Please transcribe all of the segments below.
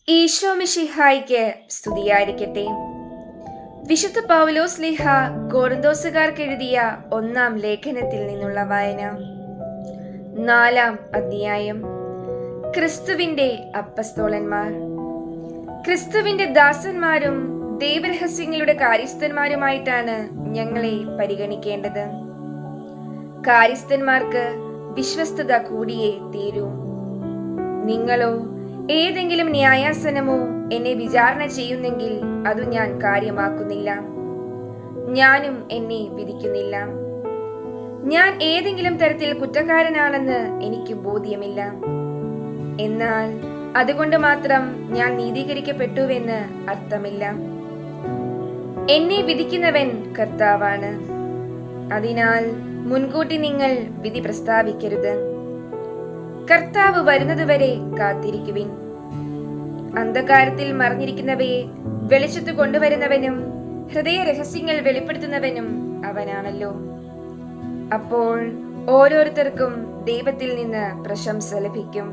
ഈശോ മിശിഹായ്ക്ക് സ്തുതിയായിരിക്കട്ടെ. വിശുദ്ധ പൗലോസ് സ്ലീഹ കൊറിന്തോസുകാർക്ക് എഴുതിയ ഒന്നാം ലേഖനത്തിൽ നിന്നുള്ള വായന. 4-ാം അധ്യായം. ക്രിസ്തുവിന്റെ അപ്പസ്തോലന്മാർ. ക്രിസ്തുവിന്റെ ദാസന്മാരും ദൈവരഹസ്യങ്ങളുടെ കാര്യസ്ഥന്മാരുമായിട്ടാണ് ഞങ്ങളെ പരിഗണിക്കേണ്ടത്. കാര്യസ്ഥന്മാർക്ക് വിശ്വസ്തത കൂടിയേ തീരൂ. നിങ്ങളോ ഏതെങ്കിലും ന്യായാസനമോ എന്നെ വിചാരണ ചെയ്യുന്നെങ്കിൽ അതു ഞാൻ കാര്യമാക്കുന്നില്ല. ഞാനും എന്നെ വിധിക്കുന്നില്ല. ഞാൻ ഏതെങ്കിലും തരത്തിൽ കുറ്റക്കാരനാണെന്ന് എനിക്ക് ബോധ്യമില്ല. എന്നാൽ അതുകൊണ്ട് മാത്രം ഞാൻ നീതീകരിക്കപ്പെട്ടുവെന്ന് അർത്ഥമില്ല. എന്നെ വിധിക്കുന്നവൻ കർത്താവാണ്. അതിനാൽ മുൻകൂട്ടി നിങ്ങൾ വിധി പ്രസ്താവിക്കരുത്. കർത്താവ് വരുന്നതുവരെ കാത്തിരിക്കുവിൻ. അന്ധകാരത്തിൽ മറഞ്ഞിരിക്കുന്നവയെ വെളിച്ചത്ത് കൊണ്ടുവരുന്നവനും ഹൃദയ രഹസ്യങ്ങൾ വെളിപ്പെടുത്തുന്നവനും അവനാണല്ലോ. അപ്പോൾ ഓരോരുത്തർക്കും ദൈവത്തിൽ നിന്ന് പ്രശംസ ലഭിക്കും.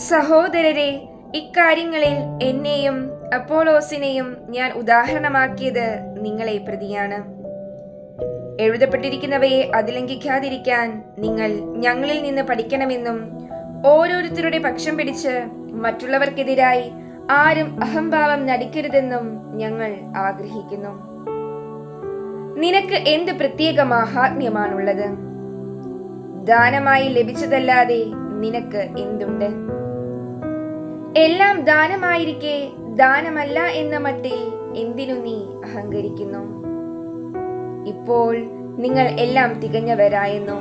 സഹോദരരെ, ഇക്കാര്യങ്ങളിൽ എന്നെയും അപ്പോളോസിനെയും ഞാൻ ഉദാഹരണമാക്കിയത് നിങ്ങളെ പ്രതിയാണ്. എഴുതപ്പെട്ടിരിക്കുന്നവയെ അതിലംഘിക്കാതിരിക്കാൻ നിങ്ങൾ ഞങ്ങളിൽ നിന്ന് പഠിക്കണമെന്നും ഓരോരുത്തരുടെ പക്ഷം പിടിച്ച് മറ്റുള്ളവർക്കെതിരായി ആരും അഹംഭാവം നടിക്കരുതെന്നും ഞങ്ങൾ ആഗ്രഹിക്കുന്നു. നിനക്ക് എന്ത് പ്രത്യേക മാഹാത്മ്യമാണുള്ളത്? ദാനമായി ലഭിച്ചതല്ലാതെ നിനക്ക് എന്തുണ്ട്? എല്ലാം ദാനമായിരിക്കെ ദാനമല്ല എന്ന മട്ടിൽ എന്തിനു നീ അഹങ്കരിക്കുന്നു? ഇപ്പോൾ നിങ്ങൾ എല്ലാം തികഞ്ഞവരായെന്നോ?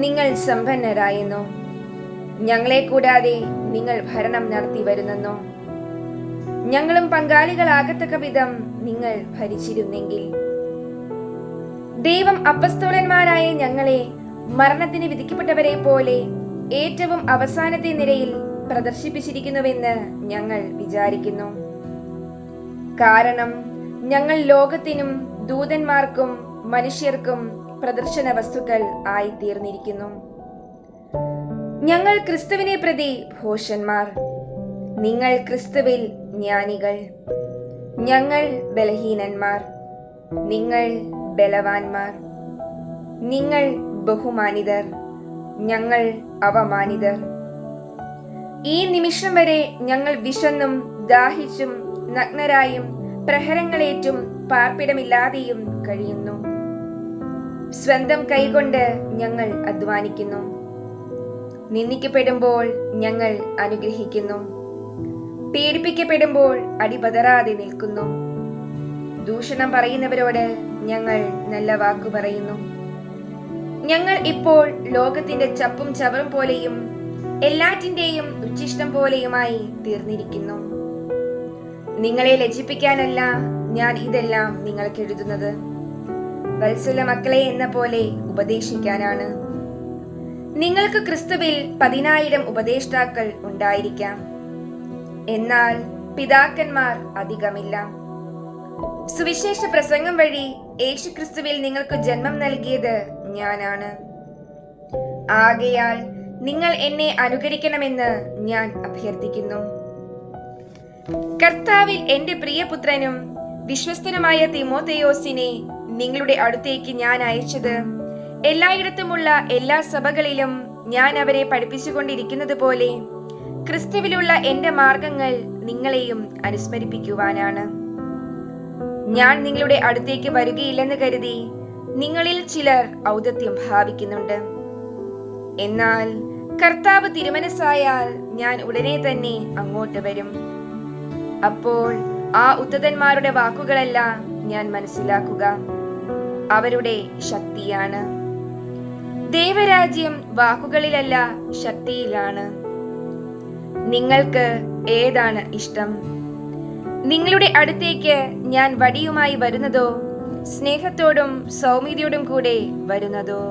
നിങ്ങൾ സമ്പന്നരായെന്നോ? ഞങ്ങളെ കൂടാതെ നിങ്ങൾ ഭരണം നടത്തി വരുന്നെന്നോ? ഞങ്ങളും പങ്കാളികളാകത്തക്ക വിധം നിങ്ങൾ ഭരിച്ചിരുന്നെങ്കിൽ. ദൈവം അപ്പസ്തോലന്മാരായ ഞങ്ങളെ മരണത്തിന് വിധിക്കപ്പെട്ടവരെ പോലെ ഏറ്റവും അവസാനത്തെ നിരയിൽ പ്രദർശിപ്പിച്ചിരിക്കുന്നുവെന്ന് ഞങ്ങൾ വിചാരിക്കുന്നു. കാരണം ഞങ്ങൾ ലോകത്തിനും ദൂതന്മാർക്കും മനുഷ്യർക്കും പ്രദർശന വസ്തുക്കൾ ആയിത്തീർന്നിരിക്കുന്നു. ഞങ്ങൾ ക്രിസ്തുവിനെ പ്രതി ഭോഷന്മാർ, നിങ്ങൾ ക്രിസ്തുവിൽ ജ്ഞാനികൾ. ഞങ്ങൾ ബലഹീനന്മാർ, നിങ്ങൾ ബലവാന്മാർ. നിങ്ങൾ ബഹുമാനിതർ, ഞങ്ങൾ അവമാനിതർ. ഈ നിമിഷം വരെ ഞങ്ങൾ വിശന്നും ദാഹിച്ചും നഗ്നരായും പ്രഹരങ്ങളേറ്റും പാർപ്പിടമില്ലാതെയും കഴിയുന്നു. സ്വന്തം കൈകൊണ്ട് ഞങ്ങൾ അധ്വാനിക്കുന്നു. നിന്ദിക്കപ്പെടുമ്പോൾ ഞങ്ങൾ അനുഗ്രഹിക്കുന്നു. പീഡിപ്പിക്കപ്പെടുമ്പോൾ അടിപതറാതെ നിൽക്കുന്നു. ദൂഷണം പറയുന്നവരോട് ഞങ്ങൾ നല്ല വാക്കു പറയുന്നു. ഞങ്ങൾ ഇപ്പോൾ ലോകത്തിന്റെ ചപ്പും ചവറും പോലെയും എല്ലാറ്റിന്റെയും ഉച്ഛിഷ്ടം പോലെയുമായി തീർന്നിരിക്കുന്നു. നിങ്ങളെ ലജ്ജിപ്പിക്കാനല്ല ഞാൻ ഇതെല്ലാം നിങ്ങൾക്ക് എഴുതുന്നത്, വത്സല മക്കളെ എന്ന പോലെ ഉപദേശിക്കാനാണ്. നിങ്ങൾക്ക് ക്രിസ്തുവിൽ 10,000 ഉപദേഷ്ടാക്കൾ ഉണ്ടായിരിക്കാം, എന്നാൽ പിതാക്കന്മാർ അധികമില്ല. സുവിശേഷ പ്രസംഗം വഴി യേശു ക്രിസ്തുവിൽ നിങ്ങൾക്ക് ജന്മം നൽകിയത് ഞാനാണ്. ആകയാൽ നിങ്ങൾ എന്നെ അനുകരിക്കണമെന്ന് ഞാൻ അഭ്യർത്ഥിക്കുന്നു. കർത്താവിൽ എന്റെ പ്രിയപുത്രനും വിശ്വസ്തനുമായ തിമോഥെയോസിനെ നിങ്ങളുടെ അടുത്തേക്ക് ഞാൻ അയച്ചത് എല്ലായിടത്തുമുള്ള എല്ലാ സഭകളിലും ഞാൻ അവരെ പഠിപ്പിച്ചുകൊണ്ടിരിക്കുന്നത് പോലെ ക്രിസ്തുവിലുള്ള എന്റെ മാർഗങ്ങൾ നിങ്ങളെയും അനുസ്മരിപ്പിക്കുവാനാണ്. ഞാൻ നിങ്ങളുടെ അടുത്തേക്ക് വരികയില്ലെന്ന് കരുതി നിങ്ങളിൽ ചിലർ ഔദത്യം ഭാവിക്കുന്നുണ്ട്. എന്നാൽ കർത്താവ് തിരുമനസ്സായാൽ ഞാൻ ഉടനെ തന്നെ അങ്ങോട്ട് വരും. അപ്പോൾ ആ ഉത്തതന്മാരുടെ വാക്കുകളല്ല ഞാൻ മനസ്സിലാക്കുക, അവരുടെ ശക്തിയാണ്. ദൈവരാജ്യം വാക്കുകളിലല്ല ശക്തിയിലാണ്. നിങ്ങൾക്ക് ഏതാണ് ഇഷ്ടം? നിങ്ങളുടെ അടുത്തേക്ക് ഞാൻ വടിയുമായി വരുന്നതോ സ്നേഹത്തോടും സൗമ്യതയോടും കൂടെ വരുന്നതോ?